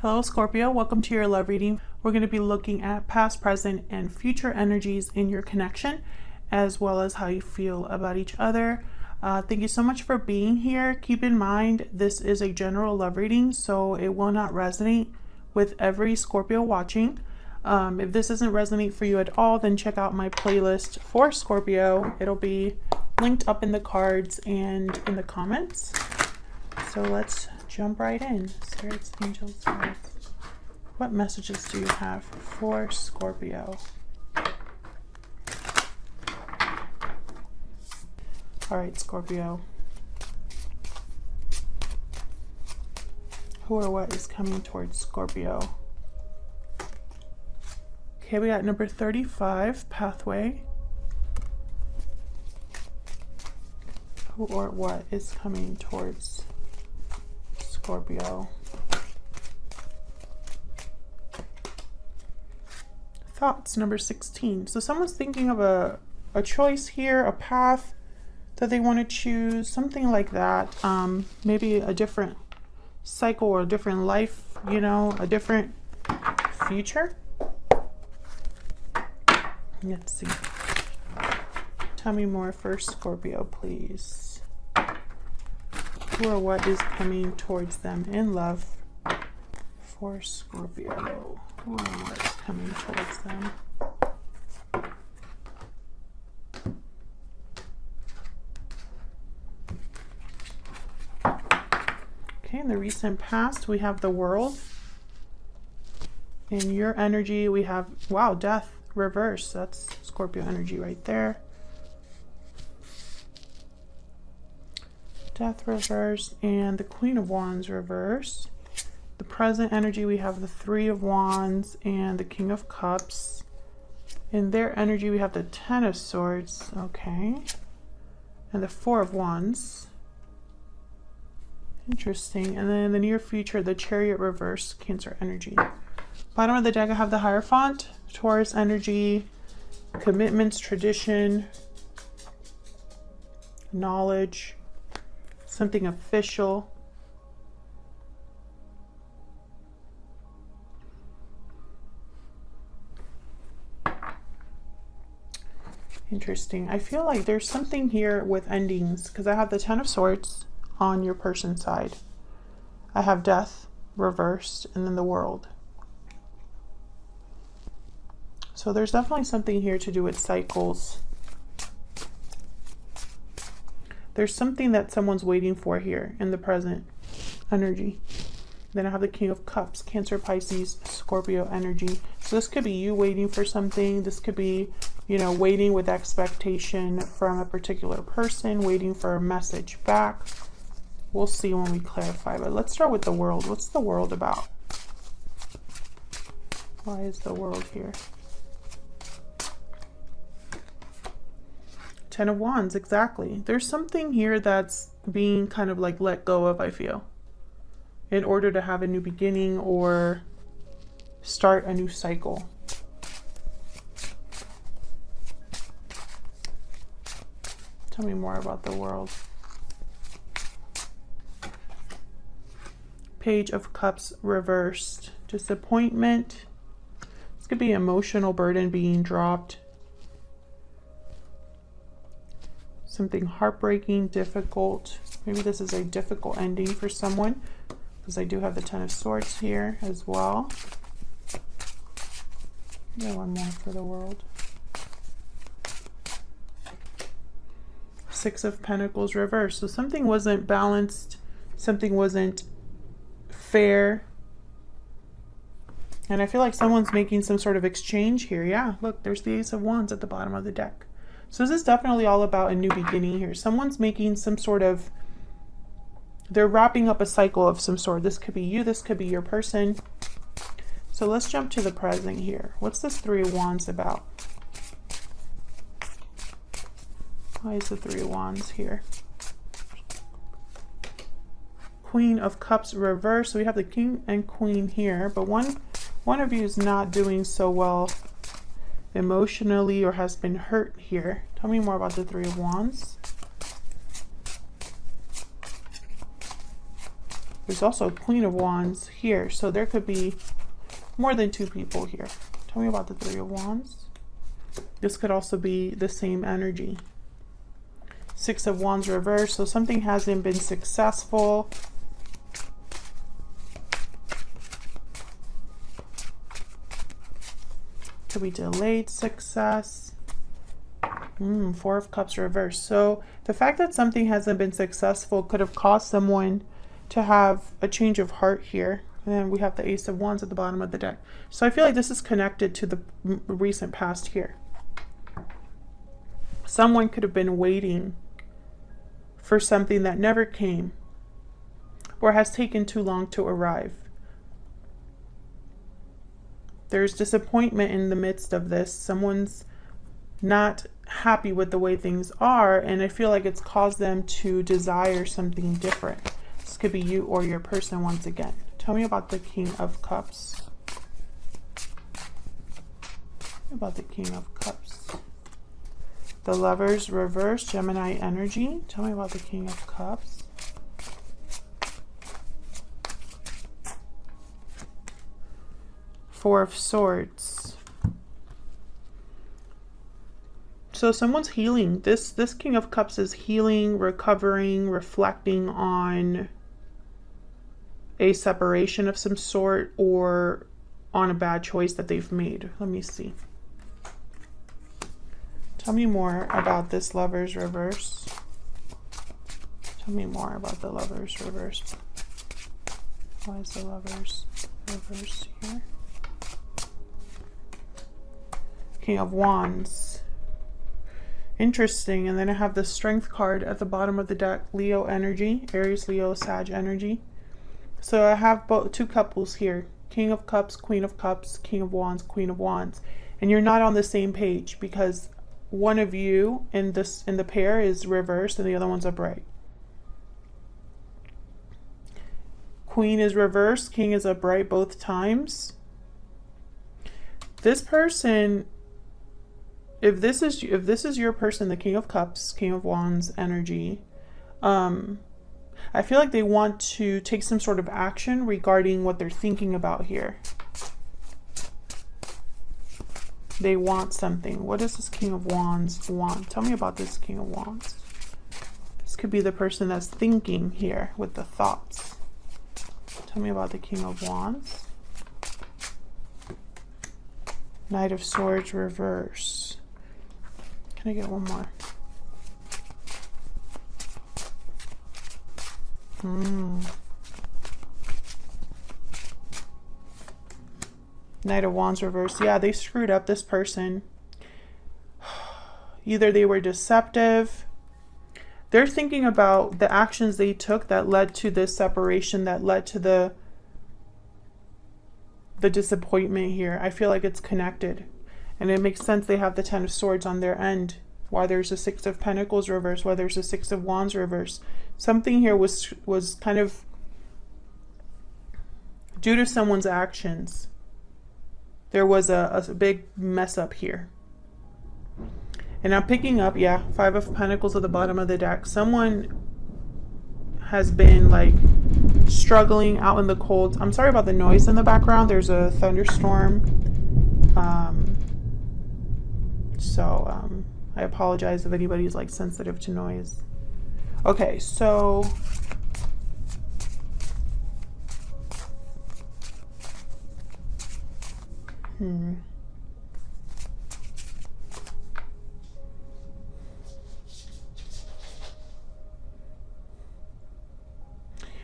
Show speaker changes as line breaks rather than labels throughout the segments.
Hello Scorpio, welcome to your love reading. We're going to be looking at past, present, and future energies in your connection, as well as how you feel about each other. Thank you so much for being here. Keep in mind, this is a general love reading, so it will not resonate with every Scorpio watching. If this doesn't resonate for you at all, then check out my playlist for Scorpio. It'll be linked up in the cards and in the comments. So let's jump right in. Spirits, angels, guides. What messages do you have for Scorpio? All right, Scorpio. Who or what is coming towards Scorpio? Okay, we got number 35, pathway. Who or what is coming towards Scorpio? Thoughts, number 16. So someone's thinking of a choice here, a path that they want to choose, something like that. Maybe a different cycle or a different life, you know, a different future. Let's see. Tell me more for Scorpio, please. Who or what is coming towards them in love for Scorpio? Who or what is coming towards them? Okay, in the recent past, we have the World. In your energy, we have, wow, Death reverse. That's Scorpio energy right there. Death reverse and the Queen of Wands reverse. The present energy, we have the Three of Wands and the King of Cups. In their energy, we have the Ten of Swords, okay, and the Four of Wands. Interesting. And then in the near future, the Chariot reverse, Cancer energy. Bottom of the deck, I have the Hierophant, Taurus energy, commitments, tradition, knowledge, something official. Interesting. I feel like there's something here with endings because I have the Ten of Swords on your person's side. I have Death reversed and then the World. So there's definitely something here to do with cycles. There's something that someone's waiting for here in the present energy. Then I have the King of Cups, Cancer, Pisces, Scorpio energy. So this could be you waiting for something. This could be, you know, waiting with expectation from a particular person, waiting for a message back. We'll see when we clarify, but let's start with the World. What's the World about? Why is the World here? Ten of Wands, exactly. There's something here that's being kind of like let go of, I feel, in order to have a new beginning or start a new cycle. Tell me more about the World. Page of Cups reversed. Disappointment. This could be emotional burden being dropped. Something heartbreaking, difficult. Maybe this is a difficult ending for someone because I do have the Ten of Swords here as well. Yeah, one more for the World. Six of Pentacles reversed. So something wasn't balanced. Something wasn't fair. And I feel like someone's making some sort of exchange here. Yeah, look, there's the Ace of Wands at the bottom of the deck. So this is definitely all about a new beginning here. Someone's making some sort of, they're wrapping up a cycle of some sort. This could be you, this could be your person. So let's jump to the present here. What's this Three of Wands about? Why is the Three of Wands here? Queen of Cups reversed. So we have the King and Queen here, but one of you is not doing so well emotionally or has been hurt here. Tell me more about the Three of Wands. There's also a Queen of Wands here. So there could be more than 2 people here. Tell me about the Three of Wands. This could also be the same energy. Six of Wands reversed. So something hasn't been successful. Could be delayed success. Four of Cups reversed. So the fact that something hasn't been successful could have caused someone to have a change of heart here. And then we have the Ace of Wands at the bottom of the deck. So I feel like this is connected to the recent past here. Someone could have been waiting for something that never came or has taken too long to arrive. There's disappointment in the midst of this. Someone's not happy with the way things are, and I feel like it's caused them to desire something different. This could be you or your person once again. Tell me about the King of Cups. About the King of Cups. The Lovers reverse, Gemini energy. Tell me about the King of Cups. Four of Swords. So someone's healing. This King of Cups is healing, recovering, reflecting on a separation of some sort or on a bad choice that they've made. Let me see. Tell me more about this Lovers reverse. Tell me more about the Lovers reverse. Why is the Lovers reverse here? King of Wands. Interesting. And then I have the Strength card at the bottom of the deck. Leo energy. Aries, Leo, Sag energy. So I have both 2 couples here. King of Cups, Queen of Cups, King of Wands, Queen of Wands. And you're not on the same page because one of you in the pair is reversed and the other one's upright. Queen is reversed, King is upright both times. This person, if this is your person, the King of Cups, King of Wands energy, I feel like they want to take some sort of action regarding what they're thinking about here. They want something. What does this King of Wands want? Tell me about this King of Wands. This could be the person that's thinking here with the thoughts. Tell me about the King of Wands. Knight of Swords reverse. Can I get one more? Knight of Wands reverse. Yeah, they screwed up this person. Either they were deceptive. They're thinking about the actions they took that led to this separation, that led to the disappointment here. I feel like it's connected. And it makes sense they have the 10 of Swords on their end. Why there's a 6 of Pentacles reverse. Why there's a 6 of Wands reverse. Something here was kind of due to someone's actions. There was a big mess up here. And I'm picking up, yeah, 5 of Pentacles at the bottom of the deck. Someone has been like struggling out in the cold. I'm sorry about the noise in the background. There's a thunderstorm. I apologize if anybody's like sensitive to noise. Okay, so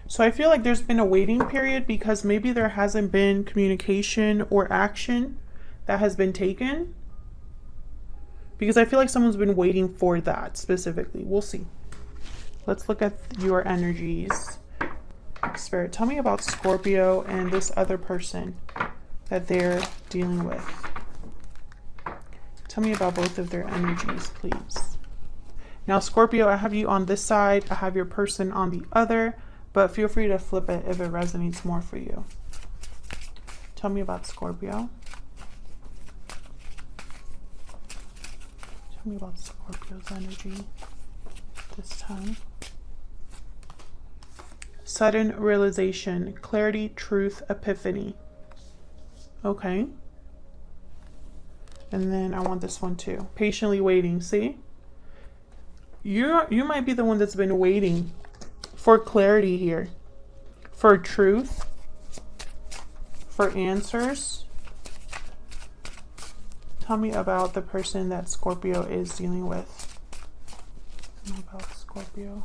So I feel like there's been a waiting period because maybe there hasn't been communication or action that has been taken. Because I feel like someone's been waiting for that specifically. We'll see. Let's look at your energies. Spirit, tell me about Scorpio and this other person that they're dealing with. Tell me about both of their energies, please. Now, Scorpio, I have you on this side. I have your person on the other. But feel free to flip it if it resonates more for you. Tell me about Scorpio. Tell me about Scorpio's energy this time. Sudden realization, clarity, truth, epiphany. Okay. And then I want this one too. Patiently waiting. See? You might be the one that's been waiting for clarity here. For truth. For answers. Tell me about the person that Scorpio is dealing with. Tell me about Scorpio.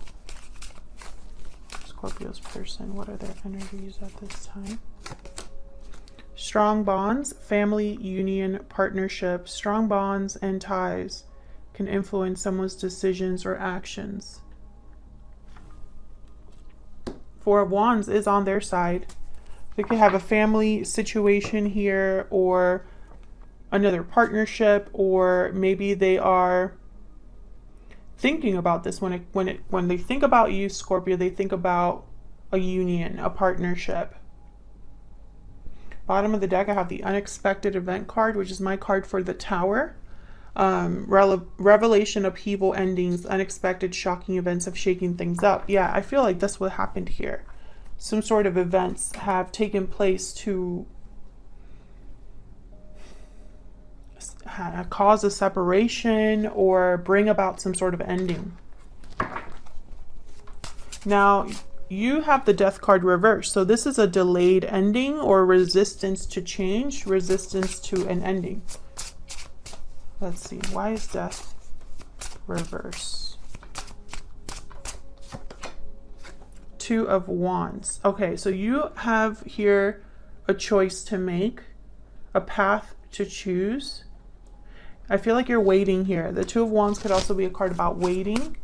Scorpio's person. What are their energies at this time? Strong bonds, family, union, partnership. Strong bonds and ties can influence someone's decisions or actions. Four of Wands is on their side. They could have a family situation here, or another partnership, or maybe they are thinking about this. When they think about you, Scorpio, they think about a union, a partnership. Bottom of the deck, I have the unexpected event card, which is my card for the Tower. Revelation, upheaval, endings, unexpected, shocking events of shaking things up. Yeah, I feel like that's what happened here. Some sort of events have taken place to cause a separation or bring about some sort of ending. Now, you have the Death card reversed. So this is a delayed ending or resistance to change, resistance to an ending. Let's see. Why is Death reverse? Two of Wands. Okay, so you have here a choice to make, a path to choose. I feel like you're waiting here. The Two of Wands could also be a card about waiting.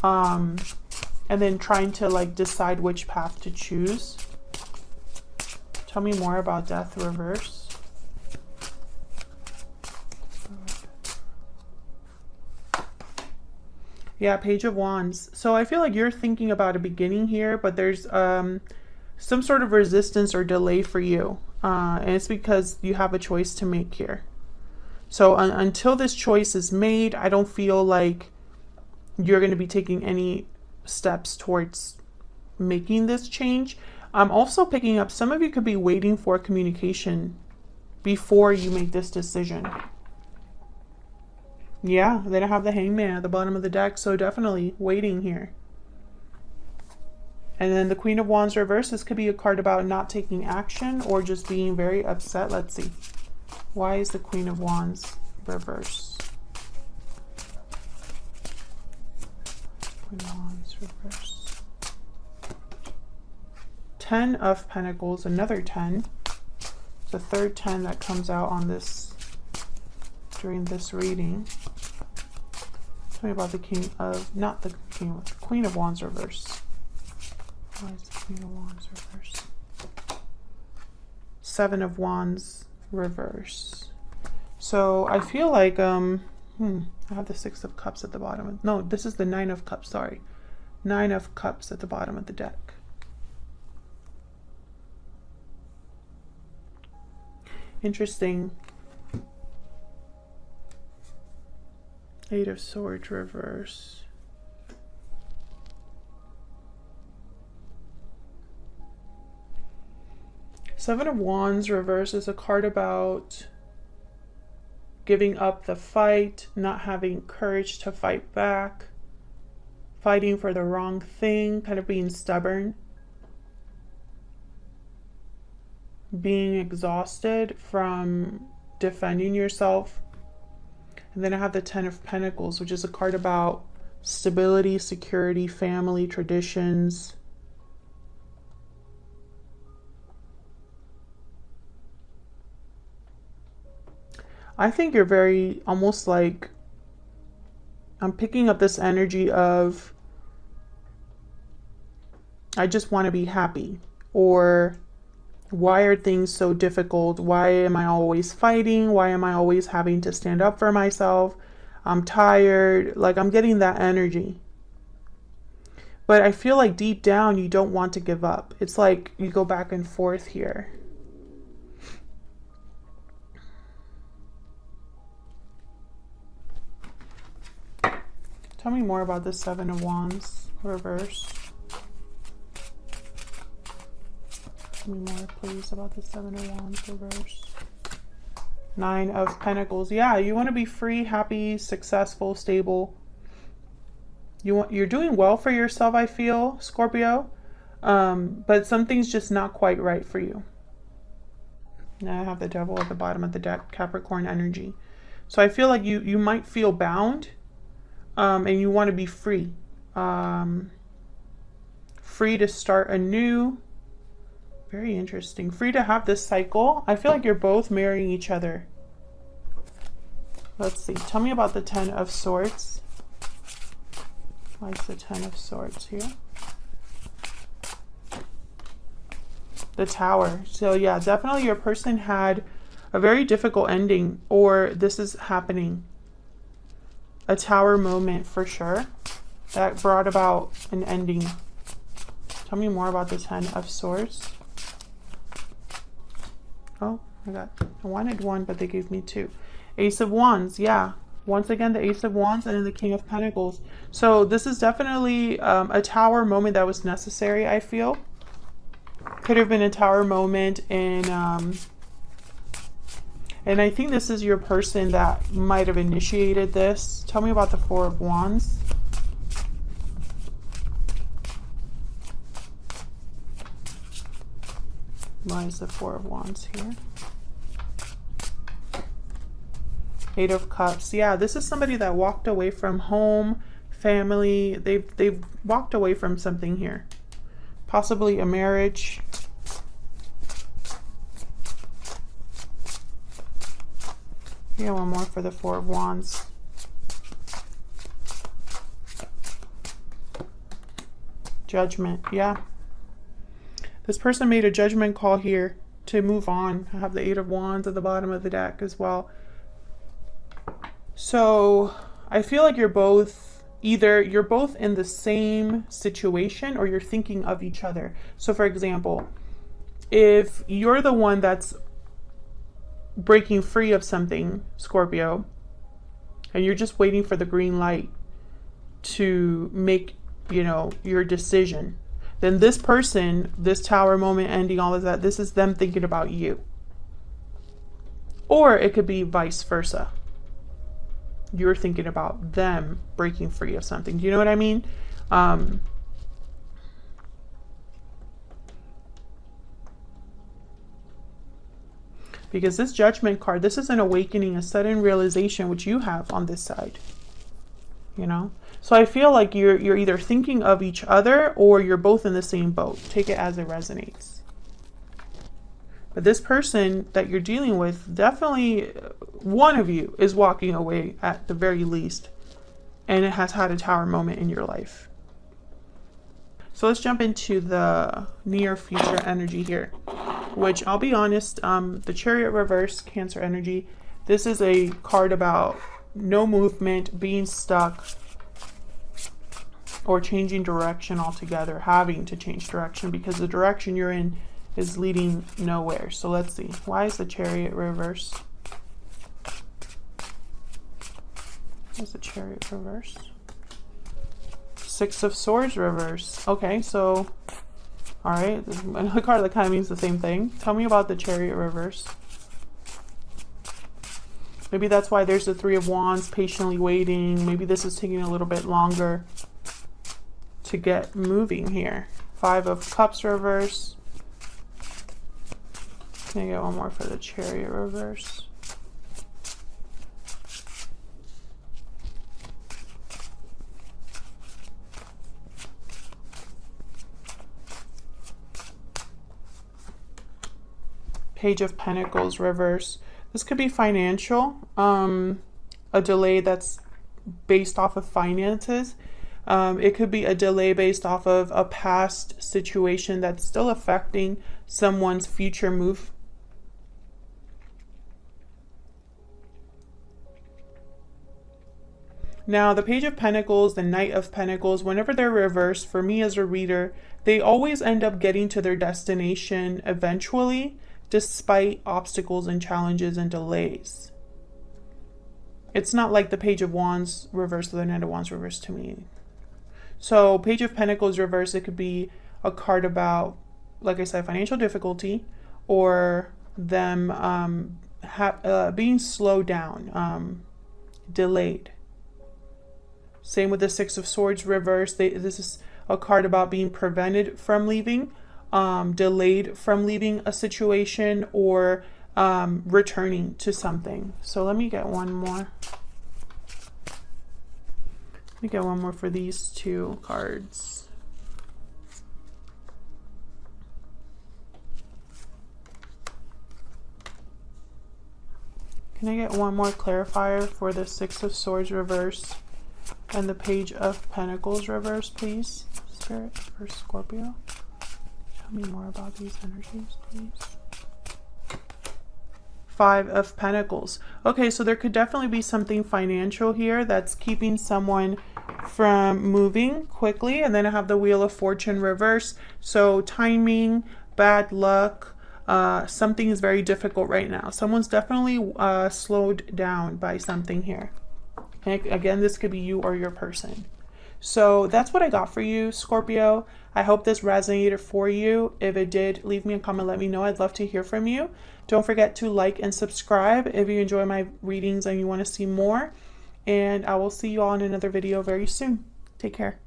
And then trying to like decide which path to choose. Tell me more about Death reverse. Yeah, Page of Wands. So I feel like you're thinking about a beginning here, but there's some sort of resistance or delay for you. And it's because you have a choice to make here. So until this choice is made, I don't feel like you're going to be taking any steps towards making this change. I'm also picking up some of you could be waiting for communication before you make this decision. Yeah, they don't have the Hangman at the bottom of the deck, so definitely waiting here. And then the Queen of Wands reverse. This could be a card about not taking action or just being very upset. Let's see. Why is the Queen of Wands reverse? Queen of Wands reverse. 10 of Pentacles, another 10. It's the third 10 that comes out on this during this reading. Tell me about the King of, not the King, the Queen of Wands reverse. Why is the Queen of Wands reverse? Seven of Wands reverse. So I feel like I have the Six of Cups at the bottom. No, this is the Nine of Cups, sorry. Nine of Cups at the bottom of the deck. Interesting. Eight of Swords reverse. Seven of Wands reverse is a card about giving up the fight, not having courage to fight back, fighting for the wrong thing, kind of being stubborn, being exhausted from defending yourself. And then I have the Ten of Pentacles, which is a card about stability, security, family, traditions. I think you're very, almost like, I'm picking up this energy of, I just want to be happy. Or, why are things so difficult? Why am I always fighting? Why am I always having to stand up for myself? I'm tired. Like, I'm getting that energy. But I feel like deep down, you don't want to give up. It's like you go back and forth here. Tell me more about the Seven of Wands reverse. Tell me more, please, about the Seven of Wands reverse. Nine of Pentacles. Yeah, you want to be free, happy, successful, stable. You're doing well for yourself, I feel, Scorpio. But something's just not quite right for you. Now I have the Devil at the bottom of the deck, Capricorn energy. So I feel like you might feel bound, and you want to be free. Free to start anew. Very interesting. Free to have this cycle. I feel like you're both marrying each other. Let's see. Tell me about the Ten of Swords. Why is the Ten of Swords here? The Tower. So yeah, definitely your person had a very difficult ending, or this is happening. A Tower moment for sure that brought about an ending. Tell me more about the Ten of Swords. Oh, I wanted one, but they gave me two. Ace of Wands, yeah. Once again, the Ace of Wands and then the King of Pentacles. So this is definitely a Tower moment that was necessary, I feel. Could have been a Tower moment in, and I think this is your person that might have initiated this. Tell me about the Four of Wands. Why is the Four of Wands here? Eight of Cups. Yeah, this is somebody that walked away from home, family. They've walked away from something here. Possibly a marriage. Yeah, one more for the Four of Wands. Judgment. Yeah. This person made a judgment call here to move on. I have the Eight of Wands at the bottom of the deck as well. So I feel like you're both in the same situation, or you're thinking of each other. So for example, if you're the one that's breaking free of something, Scorpio, and you're just waiting for the green light to make, your decision, then this person, this Tower moment ending, all of that, this is them thinking about you. Or it could be vice versa. You're thinking about them breaking free of something. Do you know what I mean? Because this Judgment card, this is an awakening, a sudden realization, which you have on this side. So I feel like you're either thinking of each other, or you're both in the same boat. Take it as it resonates. But this person that you're dealing with, definitely one of you is walking away at the very least, and it has had a Tower moment in your life. So let's jump into the near future energy here, which I'll be honest, the Chariot reverse, Cancer energy, this is a card about no movement, being stuck, or changing direction altogether, having to change direction because the direction you're in is leading nowhere. So let's see. Why is the Chariot reverse? Where's the Chariot reverse? Six of Swords reverse. Okay, so all right, another card that kind of means the same thing. Tell me about the Chariot reverse. Maybe that's why there's the Three of Wands, patiently waiting. Maybe this is taking a little bit longer to get moving here. Five of Cups reverse. Can I get one more for the Chariot reverse? Page of Pentacles reverse. This could be financial, a delay that's based off of finances. It could be a delay based off of a past situation that's still affecting someone's future move. Now, the Page of Pentacles, the Knight of Pentacles, whenever they're reversed, for me as a reader, they always end up getting to their destination eventually, despite obstacles and challenges and delays. It's not like the Page of Wands reversed or the Knight of Wands reversed to me. So Page of Pentacles reversed, it could be a card about like I said, financial difficulty, or them being slowed down, delayed. Same with the Six of Swords reverse. This is a card about being prevented from leaving, delayed from leaving a situation, or returning to something. So let me get one more. Let me get one more for these two cards. Can I get one more clarifier for the Six of Swords reverse and the Page of Pentacles reverse, please? Spirit for Scorpio. Tell me more about these energies, please. Five of Pentacles. Okay, so there could definitely be something financial here that's keeping someone from moving quickly. And then I have the Wheel of Fortune reverse. So timing, bad luck, something is very difficult right now. Someone's definitely slowed down by something here. And again, this could be you or your person. So that's what I got for you, Scorpio. I hope this resonated for you. If it did, leave me a comment, let me know. I'd love to hear from you. Don't forget to like and subscribe if you enjoy my readings and you want to see more. And I will see you all in another video very soon. Take care.